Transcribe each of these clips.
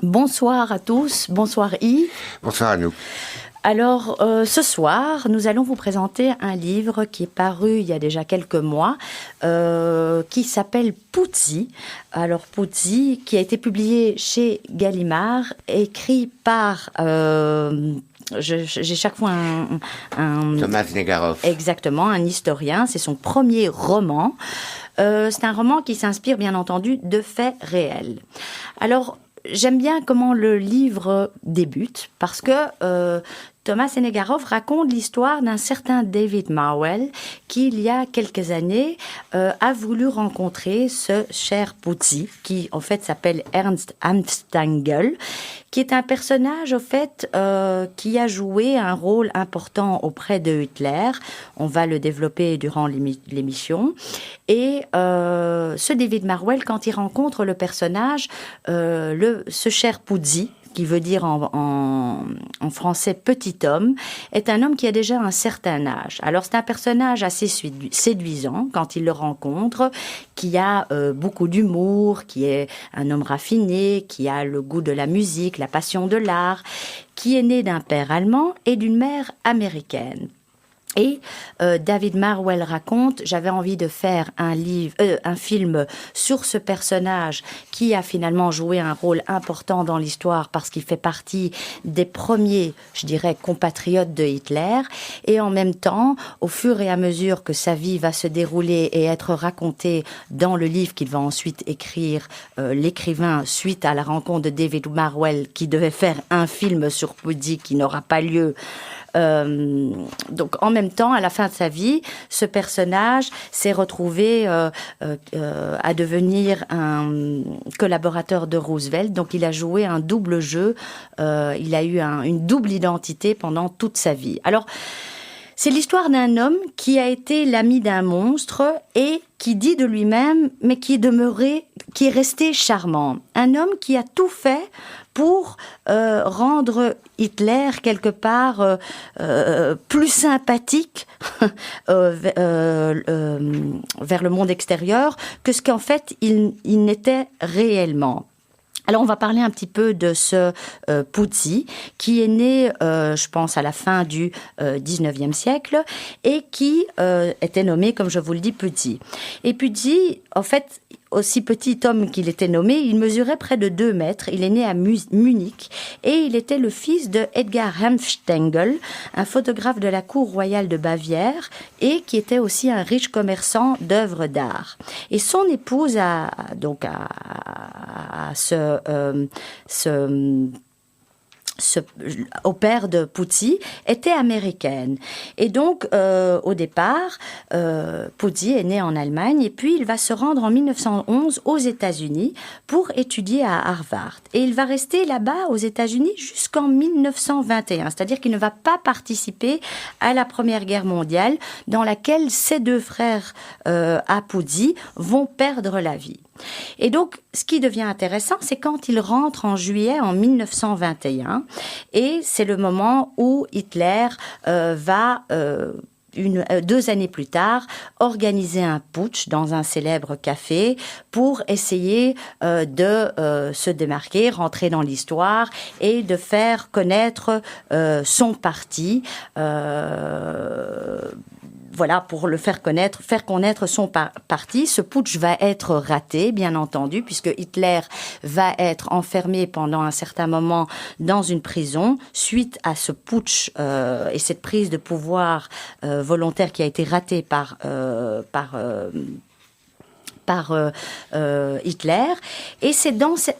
Bonsoir à tous, bonsoir Yves. Bonsoir à nous. Alors, ce soir, nous allons vous présenter un livre qui est paru il y a déjà quelques mois, qui s'appelle Puzzi. Alors, Puzzi, qui a été publié chez Gallimard, écrit par... j'ai chaque fois un Thomas Negaroff. Exactement, un historien. C'est son premier roman. C'est un roman qui s'inspire, bien entendu, de faits réels. Alors, j'aime bien comment le livre débute, parce que Thomas Negaroff raconte l'histoire d'un certain David Marwell qui, il y a quelques années, a voulu rencontrer ce cher Puzzi, qui en fait s'appelle Ernst Hanfstaengl, qui est un personnage au fait qui a joué un rôle important auprès de Hitler. On va le développer durant l'émission. Et ce David Marwell, quand il rencontre le personnage, ce cher Puzzi, qui veut dire en français petit homme, est un homme qui a déjà un certain âge. Alors c'est un personnage assez séduisant quand il le rencontre, qui a beaucoup d'humour, qui est un homme raffiné, qui a le goût de la musique, la passion de l'art, qui est né d'un père allemand et d'une mère américaine. Et David Marwell raconte, j'avais envie de faire un film sur ce personnage qui a finalement joué un rôle important dans l'histoire parce qu'il fait partie des premiers, je dirais, compatriotes de Hitler. Et en même temps, au fur et à mesure que sa vie va se dérouler et être racontée dans le livre qu'il va ensuite écrire, l'écrivain, suite à la rencontre de David Marwell, qui devait faire un film sur Puzzi qui n'aura pas lieu. Donc en même temps, à la fin de sa vie, ce personnage s'est retrouvé à devenir un collaborateur de Roosevelt. Donc il a joué un double jeu, il a eu une double identité pendant toute sa vie. Alors, c'est l'histoire d'un homme qui a été l'ami d'un monstre et qui dit de lui-même, mais qui est resté charmant. Un homme qui a tout fait pour rendre Hitler quelque part plus sympathique vers le monde extérieur que ce qu'en fait il n'était réellement. Alors, on va parler un petit peu de ce Puzzi, qui est né, je pense, à la fin du 19e siècle, et qui était nommé, comme je vous le dis, Puzzi. Et Puzzi, en fait, aussi petit homme qu'il était nommé, il mesurait près de 2 mètres. Il est né à Munich et il était le fils de Edgar Hanfstaengl, un photographe de la cour royale de Bavière et qui était aussi un riche commerçant d'œuvres d'art. Et son épouse au père de Puzzi était américaine. Et donc, au départ, Puzzi est né en Allemagne et puis il va se rendre en 1911 aux États-Unis pour étudier à Harvard. Et il va rester là-bas aux États-Unis jusqu'en 1921, c'est-à-dire qu'il ne va pas participer à la Première Guerre mondiale dans laquelle ses 2 frères à Puzzi vont perdre la vie. Et donc, ce qui devient intéressant, c'est quand il rentre en juillet en 1921, et c'est le moment où Hitler va 2 années plus tard, organiser un putsch dans un célèbre café pour essayer de se démarquer, rentrer dans l'histoire et de faire connaître son parti. Voilà, pour le faire connaître son parti. Ce putsch va être raté, bien entendu, puisque Hitler va être enfermé pendant un certain moment dans une prison suite à ce putsch et cette prise de pouvoir volontaire qui a été ratée par Hitler. Et c'est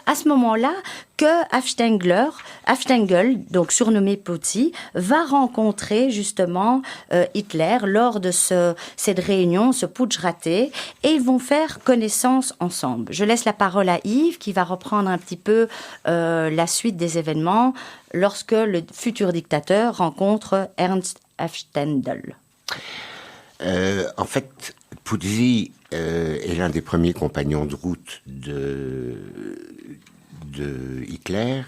à ce moment-là que Hanfstaengl, donc surnommé Puzzi, va rencontrer justement Hitler lors de cette réunion, ce putsch raté, et ils vont faire connaissance ensemble. Je laisse la parole à Yves qui va reprendre un petit peu la suite des événements lorsque le futur dictateur rencontre Ernst Hanfstaengl. En fait, Puzzi est l'un des premiers compagnons de route de Hitler.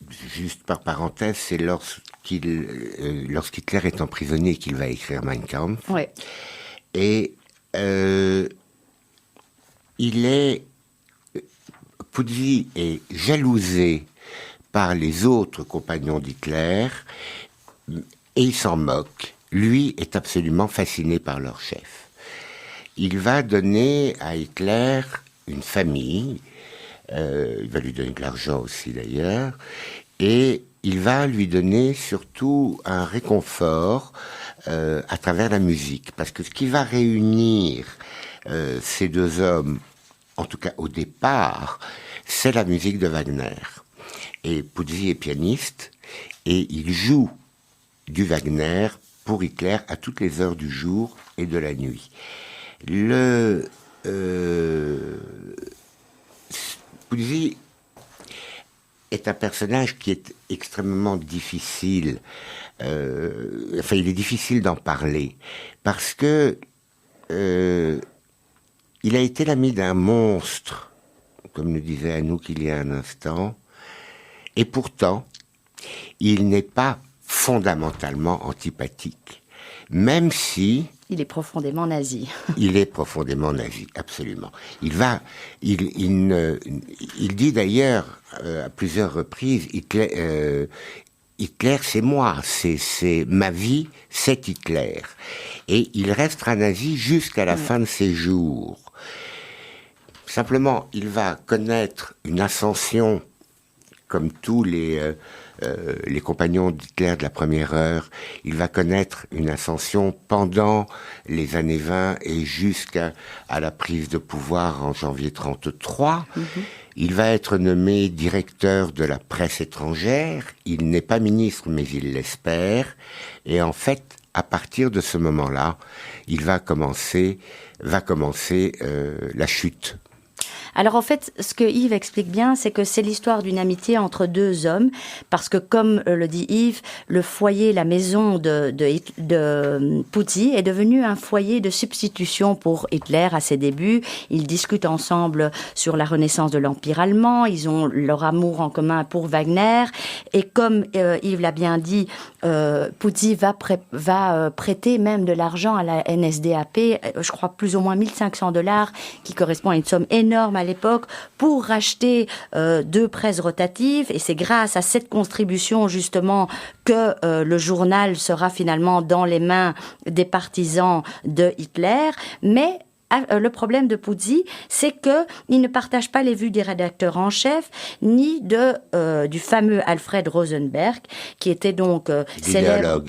Juste par parenthèse, c'est lorsqu'Hitler est emprisonné qu'il va écrire Mein Kampf. Ouais. Et il est Puzzi est jalousé par les autres compagnons d'Hitler et il s'en moque. Lui est absolument fasciné par leur chef. Il va donner à Hitler une famille, il va lui donner de l'argent aussi d'ailleurs, et il va lui donner surtout un réconfort à travers la musique. Parce que ce qui va réunir ces deux hommes, en tout cas au départ, c'est la musique de Wagner. Et Puzzi est pianiste, et il joue du Wagner pour Hitler à toutes les heures du jour et de la nuit. Puzzi est un personnage qui est extrêmement difficile. Il est difficile d'en parler parce que il a été l'ami d'un monstre, comme nous disait Anouk il y a un instant, et pourtant, il n'est pas fondamentalement antipathique, même si il est profondément nazi. Il est profondément nazi, absolument. Il dit d'ailleurs à plusieurs reprises, Hitler, c'est moi, c'est ma vie, c'est Hitler. Et il restera nazi jusqu'à la fin de ses jours. Simplement, il va connaître une ascension, comme tous les compagnons d'Hitler de la première heure. Il va connaître une ascension pendant les années 20 et jusqu'à la prise de pouvoir en janvier 1933. Il va être nommé directeur de la presse étrangère. Il n'est pas ministre, mais il l'espère. Et en fait, à partir de ce moment-là, il va commencer la chute. Alors en fait, ce que Yves explique bien, c'est que c'est l'histoire d'une amitié entre deux hommes, parce que comme le dit Yves, le foyer, la maison de Puzzi est devenu un foyer de substitution pour Hitler à ses débuts. Ils discutent ensemble sur la renaissance de l'Empire allemand, ils ont leur amour en commun pour Wagner, et comme Yves l'a bien dit, Puzzi va prêter même de l'argent à la NSDAP, je crois plus ou moins $1 500, qui correspond à une somme énorme à l'époque, pour racheter 2 presses rotatives, et c'est grâce à cette contribution justement que le journal sera finalement dans les mains des partisans de Hitler. Mais le problème de Puzzi, c'est qu'il ne partage pas les vues des rédacteurs en chef, ni du fameux Alfred Rosenberg, qui était donc célèbre,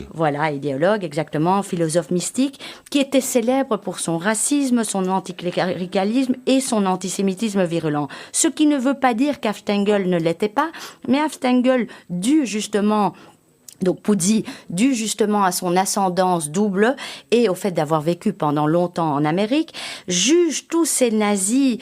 idéologue, exactement, philosophe mystique, qui était célèbre pour son racisme, son anticléricalisme et son antisémitisme virulent. Ce qui ne veut pas dire qu'Afstengel ne l'était pas, mais Afstengel, donc Puzzi, dû justement à son ascendance double et au fait d'avoir vécu pendant longtemps en Amérique, juge tous ces nazis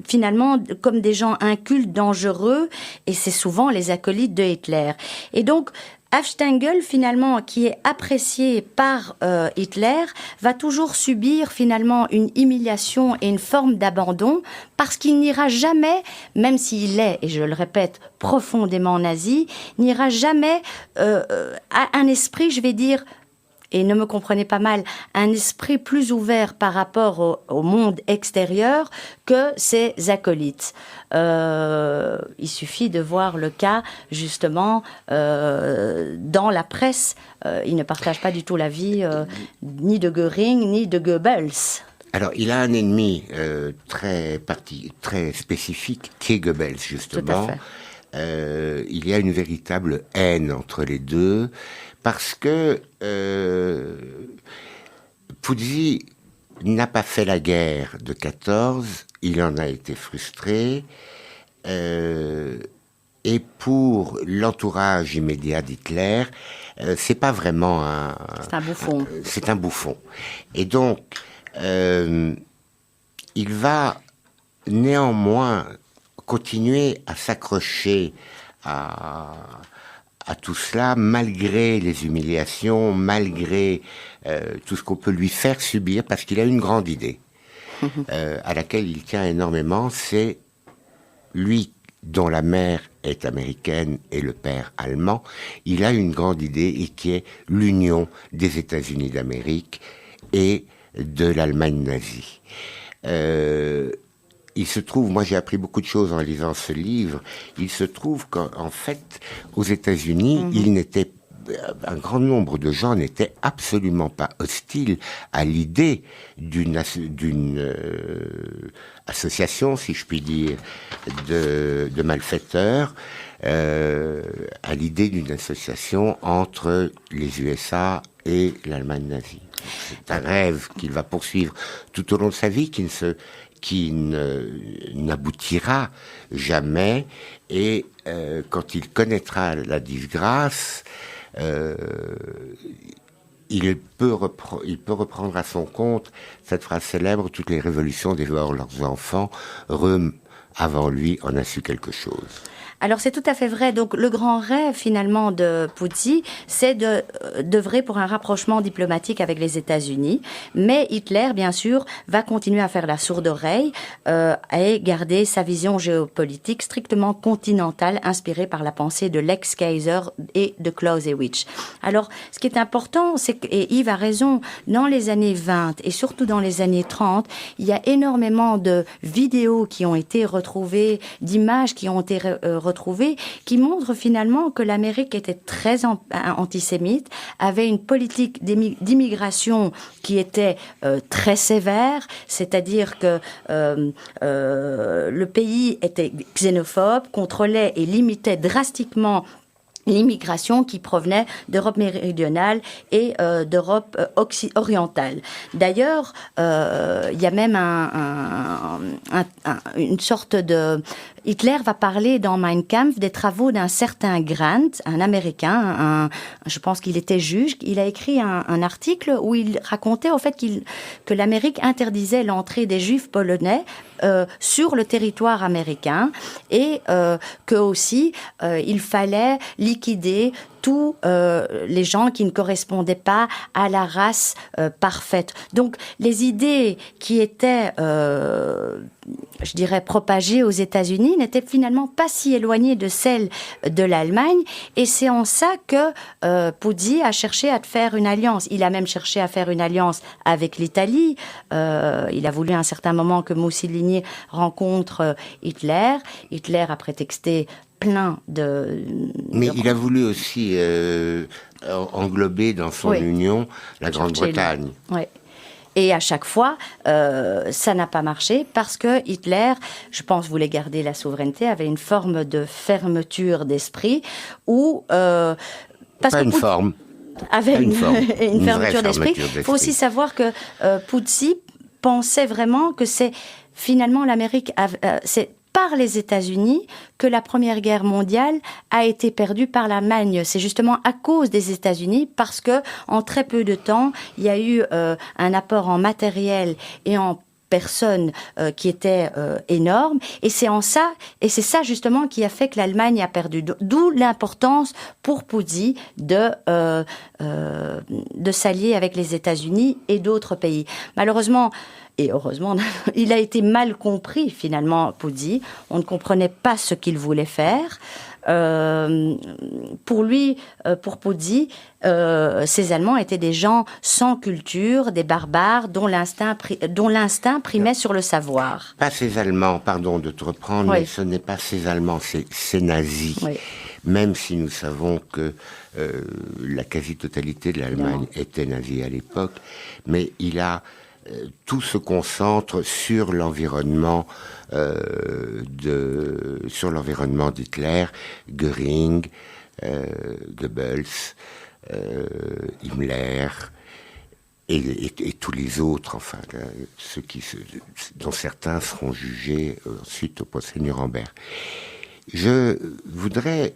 finalement comme des gens incultes, dangereux, et c'est souvent les acolytes de Hitler. Et donc Afstengel, finalement, qui est apprécié par Hitler, va toujours subir finalement une humiliation et une forme d'abandon, parce qu'il n'ira jamais, même s'il est, et je le répète, profondément nazi, n'ira jamais à un esprit, je vais dire, et ne me comprenez pas mal, un esprit plus ouvert par rapport au monde extérieur que ses acolytes. Il suffit de voir le cas, justement, dans la presse. Il ne partage pas du tout l'avis ni de Göring, ni de Goebbels. Alors, il a un ennemi très spécifique, qui est Goebbels, justement. Tout à fait. Il y a une véritable haine entre les deux, parce que Puzzi n'a pas fait la guerre de 14, il en a été frustré, et pour l'entourage immédiat d'Hitler, c'est pas vraiment c'est un bouffon. C'est un bouffon. Et donc, il va néanmoins continuer à s'accrocher à tout cela, malgré les humiliations, malgré tout ce qu'on peut lui faire subir, parce qu'il a une grande idée à laquelle il tient énormément. C'est lui dont la mère est américaine et le père allemand. Il a une grande idée, et qui est l'union des États-Unis d'Amérique et de l'Allemagne nazie. il se trouve, moi j'ai appris beaucoup de choses en lisant ce livre, il se trouve qu'en fait, aux États-Unis, un grand nombre de gens n'étaient absolument pas hostiles à l'idée d'une association, si je puis dire, de malfaiteurs, à l'idée d'une association entre les USA et l'Allemagne nazie. C'est un rêve qu'il va poursuivre tout au long de sa vie, qui n'aboutira jamais, et quand il connaîtra la disgrâce, il peut reprendre à son compte cette phrase célèbre: toutes les révolutions dévorent leurs enfants, Rome avant lui en a su quelque chose. Alors c'est tout à fait vrai. Donc le grand rêve finalement de Puzzi, c'est d'œuvrer pour un rapprochement diplomatique avec les États-Unis. Mais Hitler, bien sûr, va continuer à faire la sourde oreille et garder sa vision géopolitique strictement continentale, inspirée par la pensée de l'ex-Kaiser et de Clausewitz. Alors ce qui est important, c'est que, et Yves a raison, dans les années 20 et surtout dans les années 30, il y a énormément de vidéos qui ont été retrouvées, d'images qui ont été retrouvées, qui montre finalement que l'Amérique était très antisémite, avait une politique d'immigration qui était très sévère, c'est-à-dire que le pays était xénophobe, contrôlait et limitait drastiquement l'immigration qui provenait d'Europe méridionale et d'Europe orientale. D'ailleurs, il y a même une sorte de... Hitler va parler dans Mein Kampf des travaux d'un certain Grant, un Américain, je pense qu'il était juge. Il a écrit un article où il racontait au fait que l'Amérique interdisait l'entrée des Juifs polonais sur le territoire américain, et que aussi il fallait liquider tous les gens qui ne correspondaient pas à la race parfaite. Donc les idées qui étaient, je dirais, propagées aux États-Unis n'étaient finalement pas si éloignées de celles de l'Allemagne, et c'est en ça que Puzzi a cherché à faire une alliance. Il a même cherché à faire une alliance avec l'Italie. Il a voulu à un certain moment que Mussolini rencontre Hitler. Hitler a prétexté plein de... Mais il a voulu aussi englober dans son union la Grande-Bretagne. Oui. Et à chaque fois, ça n'a pas marché parce que Hitler, je pense, voulait garder la souveraineté, avait une forme de fermeture d'esprit où... Pas une forme. Avait une fermeture d'esprit. Il faut aussi savoir que Puzzi pensait vraiment que c'est finalement l'Amérique... c'est par les États-Unis que la Première Guerre mondiale a été perdue par l'Allemagne. C'est justement à cause des États-Unis, parce que en très peu de temps, il y a eu un apport en matériel et en personnes qui était énorme, et c'est ça justement qui a fait que l'Allemagne a perdu. D'où l'importance pour Puzzi de s'allier avec les États-Unis et d'autres pays. Malheureusement, et heureusement, il a été mal compris finalement, Puzzi. On ne comprenait pas ce qu'il voulait faire. Pour lui, pour Puzzi, ces Allemands étaient des gens sans culture, des barbares dont l'instinct primait sur le savoir. Pas ces Allemands, pardon de te reprendre, oui. Mais ce n'est pas ces Allemands, c'est ces nazis. Oui. Même si nous savons que la quasi-totalité de l'Allemagne était nazie à l'époque, mais tout se concentre sur l'environnement d'Hitler, Göring, Goebbels, Himmler et tous les autres, enfin ceux dont certains seront jugés ensuite au procès Nuremberg. Je voudrais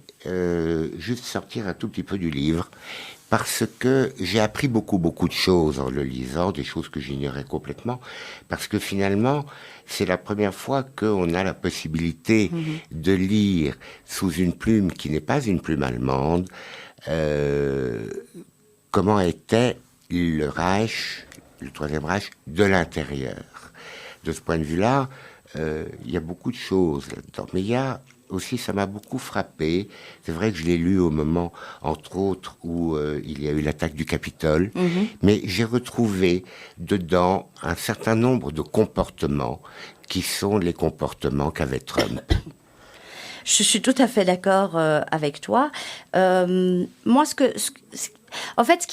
juste sortir un tout petit peu du livre, parce que j'ai appris beaucoup de choses en le lisant, des choses que j'ignorais complètement, parce que finalement, c'est la première fois qu'on a la possibilité de lire sous une plume qui n'est pas une plume allemande, comment était le Reich, le Troisième Reich, de l'intérieur. De ce point de vue-là, il y a beaucoup de choses là-dedans, mais il y a aussi, ça m'a beaucoup frappé. C'est vrai que je l'ai lu au moment, entre autres, où il y a eu l'attaque du Capitole, mais j'ai retrouvé dedans un certain nombre de comportements qui sont les comportements qu'avait Trump. Je suis tout à fait d'accord avec toi. Moi, en fait, ce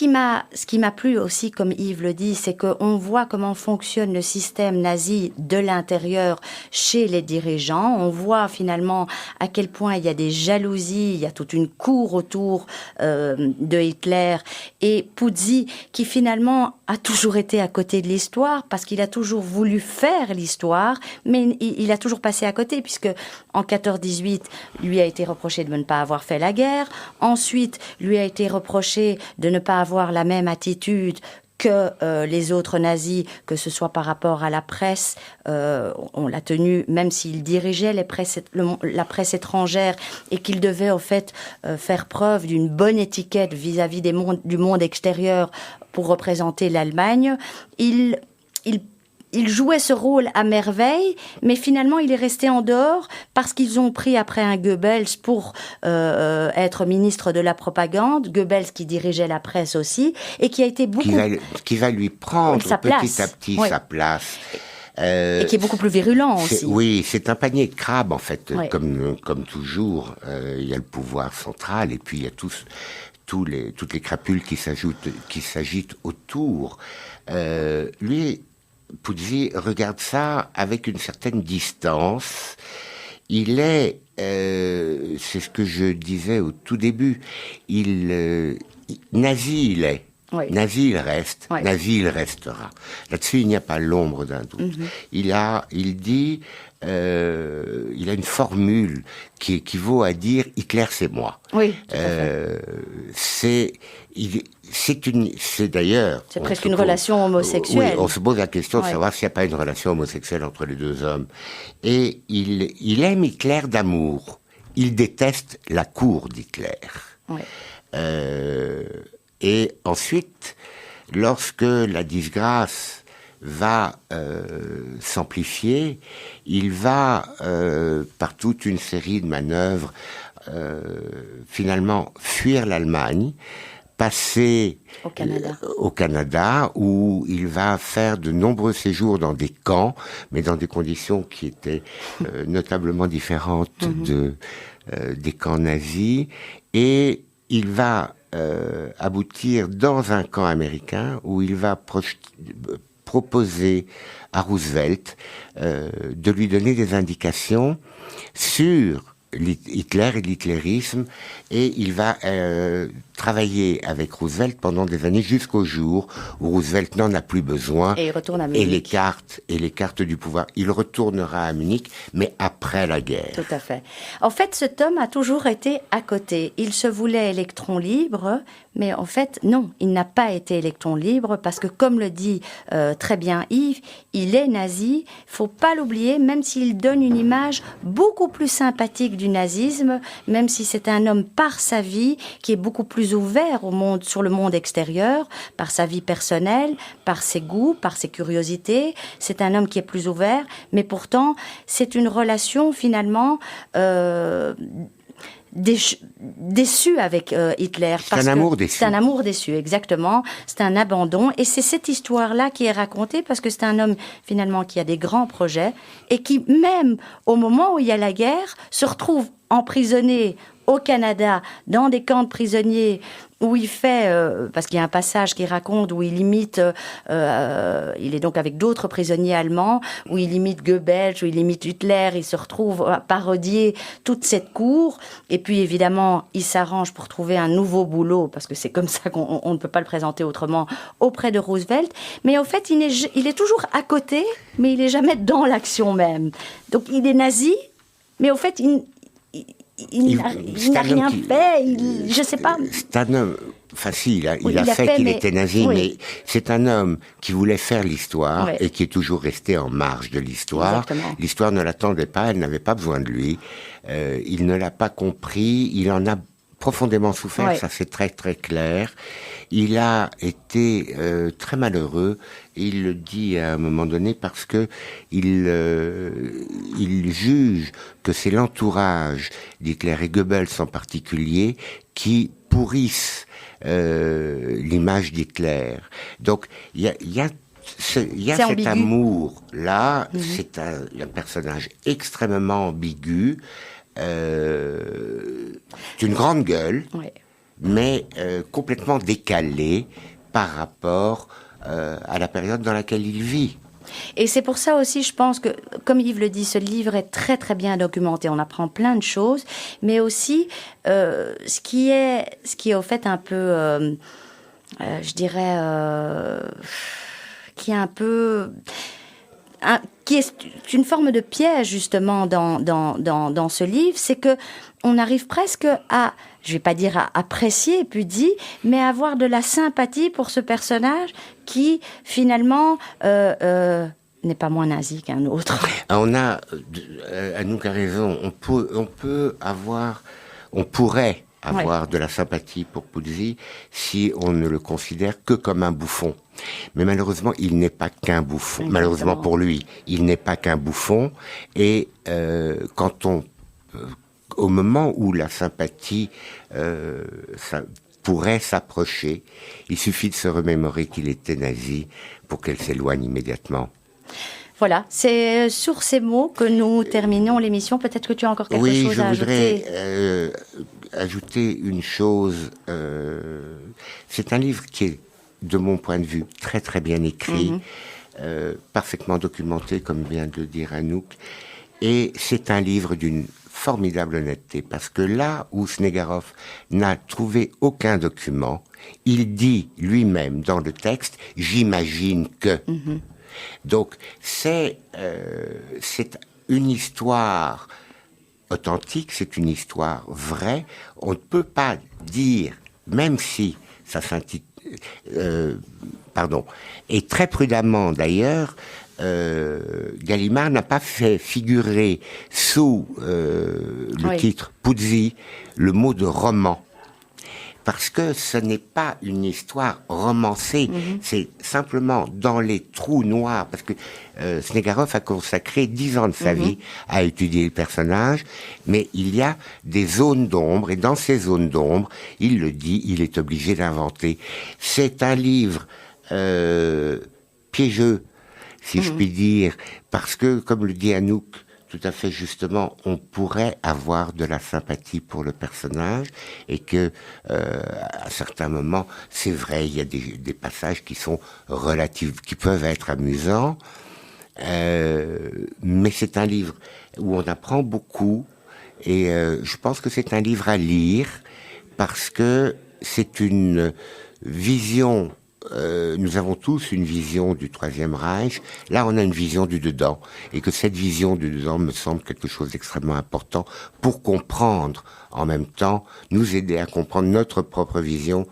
qui m'a plu aussi, comme Yves le dit, c'est qu'on voit comment fonctionne le système nazi de l'intérieur chez les dirigeants. On voit finalement à quel point il y a des jalousies, il y a toute une cour autour de Hitler. Et Puzzi, qui finalement a toujours été à côté de l'histoire, parce qu'il a toujours voulu faire l'histoire, mais il a toujours passé à côté, puisque en 14-18, lui a été reproché de ne pas avoir fait la guerre. Ensuite, lui a été reproché de ne pas avoir la même attitude que les autres nazis, que ce soit par rapport à la presse. On l'a tenu, même s'il dirigeait la presse étrangère et qu'il devait, au fait, faire preuve d'une bonne étiquette vis-à-vis du monde extérieur pour représenter l'Allemagne. Il jouait ce rôle à merveille, mais finalement, il est resté en dehors parce qu'ils ont pris après un Goebbels pour être ministre de la propagande. Goebbels qui dirigeait la presse aussi et qui a été beaucoup... Qui va lui prendre petit à petit sa place. Et qui est beaucoup plus virulent aussi. Oui, c'est un panier de crabes en fait, comme toujours. Il y a le pouvoir central et puis il y a toutes les crapules qui s'agitent autour. Lui... Puzzi regarde ça avec une certaine distance. Il est, c'est ce que je disais au tout début, nazi il est, nazi il reste, nazi il restera. Là-dessus il n'y a pas l'ombre d'un doute. Il a une formule qui équivaut à dire Hitler c'est moi. Oui. Tout à fait. C'est d'ailleurs... C'est presque une relation homosexuelle. Oui, on se pose la question de savoir s'il n'y a pas une relation homosexuelle entre les deux hommes. Et il aime Hitler d'amour. Il déteste la cour d'Hitler. Oui. Et ensuite, lorsque la disgrâce va s'amplifier, il va, par toute une série de manœuvres, finalement fuir l'Allemagne, passer au Canada, où il va faire de nombreux séjours dans des camps, mais dans des conditions qui étaient notablement différentes des camps nazis, et il va aboutir dans un camp américain où il va proposer à Roosevelt de lui donner des indications sur Hitler et l'hitlérisme, et il va travailler avec Roosevelt pendant des années jusqu'au jour où Roosevelt n'en a plus besoin, et il retourne à Munich. Et les cartes du pouvoir. Il retournera à Munich, mais après la guerre. Tout à fait. En fait, cet homme a toujours été à côté. Il se voulait électron libre, mais en fait, non, il n'a pas été électron libre parce que, comme le dit très bien Yves, il est nazi. Faut pas l'oublier, même s'il donne une image beaucoup plus sympathique du nazisme, même si c'est un homme par sa vie qui est beaucoup plus ouvert au monde, sur le monde extérieur, par sa vie personnelle, par ses goûts, par ses curiosités. C'est un homme qui est plus ouvert, mais pourtant, c'est une relation finalement déçu avec Hitler. C'est un amour déçu. C'est un amour déçu, exactement. C'est un abandon. Et c'est cette histoire-là qui est racontée parce que c'est un homme, finalement, qui a des grands projets et qui, même au moment où il y a la guerre, se retrouve emprisonné au Canada, dans des camps de prisonniers, où il fait, parce qu'il y a un passage qui raconte, où il imite, il est donc avec d'autres prisonniers allemands, où il imite Goebbels, où il imite Hitler, il se retrouve à parodier toute cette cour, et puis évidemment, il s'arrange pour trouver un nouveau boulot, parce que c'est comme ça qu'on ne peut pas le présenter autrement, auprès de Roosevelt, mais en fait, il est toujours à côté, mais il n'est jamais dans l'action même. Donc il est nazi, mais au fait, il n'a rien fait, je sais pas. C'est un homme, enfin si, il a fait qu'il était nazi, mais c'est un homme qui voulait faire l'histoire et qui est toujours resté en marge de l'histoire. Exactement. L'histoire ne l'attendait pas, elle n'avait pas besoin de lui. Il ne l'a pas compris, il en a profondément souffert, ça c'est très très clair. Il a été très malheureux, et il le dit à un moment donné parce que il juge que c'est l'entourage d'Hitler et Goebbels en particulier qui pourrissent l'image d'Hitler. Donc il y a il y a C'est cet ambigu. amour-là, c'est un personnage extrêmement ambigu, d'une grande gueule, Ouais. mais complètement décalé par rapport à la période dans laquelle il vit. Et c'est pour ça aussi, je pense que, comme Yves le dit, ce livre est très très bien documenté. On apprend plein de choses, mais aussi ce qui est au fait un peu, je dirais, qui est un peu, qui est une forme de piège justement dans ce livre, c'est que on arrive presque à, je vais pas dire à apprécier Pudsey, mais à avoir de la sympathie pour ce personnage qui finalement n'est pas moins nazi qu'un autre. On a, Anouk a raison, on pourrait avoir de la sympathie pour Pudsey si on ne le considère que comme un bouffon. Mais malheureusement, il n'est pas qu'un bouffon. Exactement. Malheureusement pour lui, il n'est pas qu'un bouffon. Et au moment où la sympathie ça pourrait s'approcher, il suffit de se remémorer qu'il était nazi pour qu'elle s'éloigne immédiatement. Voilà, c'est sur ces mots que nous terminons l'émission. Peut-être que tu as encore quelque chose à ajouter. Oui, je voudrais ajouter une chose. C'est un livre qui est, de mon point de vue, très très bien écrit, parfaitement documenté, comme vient de le dire Anouk. Et c'est un livre d'une formidable honnêteté, parce que là où Snegarov n'a trouvé aucun document, il dit lui-même dans le texte « j'imagine que ». Donc c'est une histoire authentique, c'est une histoire vraie. On ne peut pas dire, même si ça s'intitule... Et très prudemment d'ailleurs, Gallimard n'a pas fait figurer sous le titre Pudsey le mot de roman. Parce que ce n'est pas une histoire romancée, c'est simplement dans les trous noirs, parce que Snegarov a consacré 10 ans de sa vie à étudier le personnage, mais il y a des zones d'ombre, et dans ces zones d'ombre, il le dit, il est obligé d'inventer. C'est un livre piégeux, si je puis dire, parce que, comme le dit Anouk, tout à fait justement, on pourrait avoir de la sympathie pour le personnage et que, à certains moments, c'est vrai, il y a des passages qui sont relatifs, qui peuvent être amusants, mais c'est un livre où on apprend beaucoup et je pense que c'est un livre à lire parce que c'est une vision. Nous avons tous une vision du Troisième Reich. Là, on a une vision du dedans. Et que cette vision du dedans me semble quelque chose d'extrêmement important pour comprendre, en même temps, nous aider à comprendre notre propre vision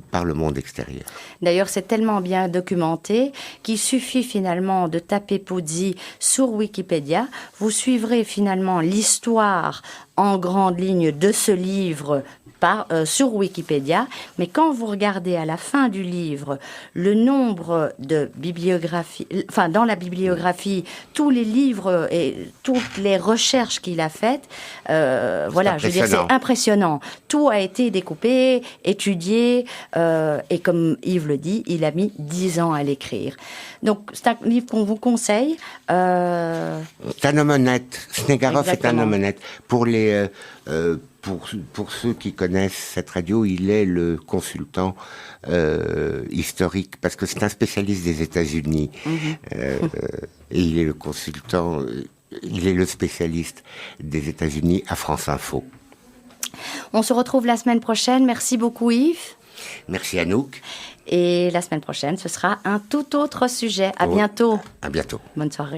par le monde extérieur. D'ailleurs, c'est tellement bien documenté qu'il suffit finalement de taper Pudsey sur Wikipédia. Vous suivrez finalement l'histoire en grande ligne de ce livre sur Wikipédia, mais quand vous regardez à la fin du livre le nombre de bibliographies, enfin dans la bibliographie, tous les livres et toutes les recherches qu'il a faites, voilà, je veux dire, c'est impressionnant. Tout a été découpé, étudié, et comme Yves le dit, il a mis 10 ans à l'écrire. Donc c'est un livre qu'on vous conseille. C'est un homme honnête. Snegarov est un homme honnête. Pour ceux qui connaissent cette radio, il est le consultant historique, parce que c'est un spécialiste des États-Unis. Et il est le consultant, il est le spécialiste des États-Unis à France Info. On se retrouve la semaine prochaine. Merci beaucoup Yves. Merci Anouk. Et la semaine prochaine, ce sera un tout autre sujet. À bientôt. À bientôt. Bonne soirée.